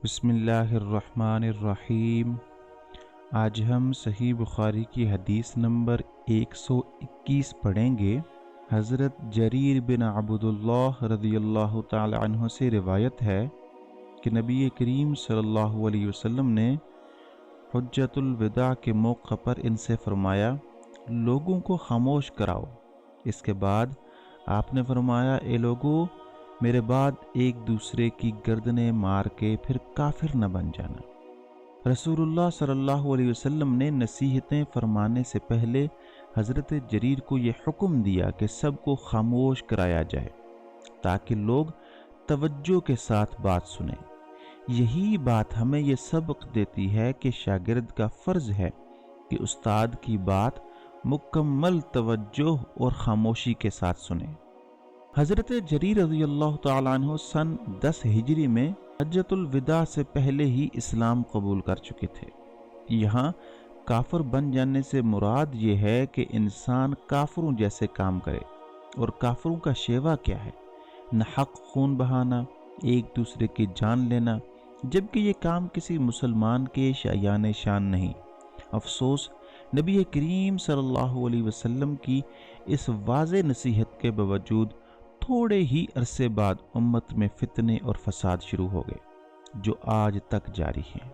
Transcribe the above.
بسم اللہ الرحمن الرحیم۔ آج ہم صحیح بخاری کی حدیث نمبر 121 پڑھیں گے۔ حضرت جریر بن عبداللہ رضی اللہ تعالی عنہ سے روایت ہے کہ نبی کریم صلی اللہ علیہ وسلم نے حجۃ الوداع کے موقع پر ان سے فرمایا، لوگوں کو خاموش کراؤ۔ اس کے بعد آپ نے فرمایا، اے لوگو، میرے بعد ایک دوسرے کی گردنیں مار کے پھر کافر نہ بن جانا۔ رسول اللہ صلی اللہ علیہ وسلم نے نصیحتیں فرمانے سے پہلے حضرت جریر کو یہ حکم دیا کہ سب کو خاموش کرایا جائے تاکہ لوگ توجہ کے ساتھ بات سنیں۔ یہی بات ہمیں یہ سبق دیتی ہے کہ شاگرد کا فرض ہے کہ استاد کی بات مکمل توجہ اور خاموشی کے ساتھ سنیں۔ حضرت جریر رضی اللہ تعالیٰ عنہ سن 10 ہجری میں حجۃ الوداع سے پہلے ہی اسلام قبول کر چکے تھے۔ یہاں کافر بن جانے سے مراد یہ ہے کہ انسان کافروں جیسے کام کرے، اور کافروں کا شیوا کیا ہے؟ ناحق خون بہانا، ایک دوسرے کی جان لینا، جبکہ یہ کام کسی مسلمان کے شایان شان نہیں۔ افسوس، نبی کریم صلی اللہ علیہ وسلم کی اس واضح نصیحت کے باوجود تھوڑے ہی عرصے بعد امت میں فتنے اور فساد شروع ہو گئے جو آج تک جاری ہیں۔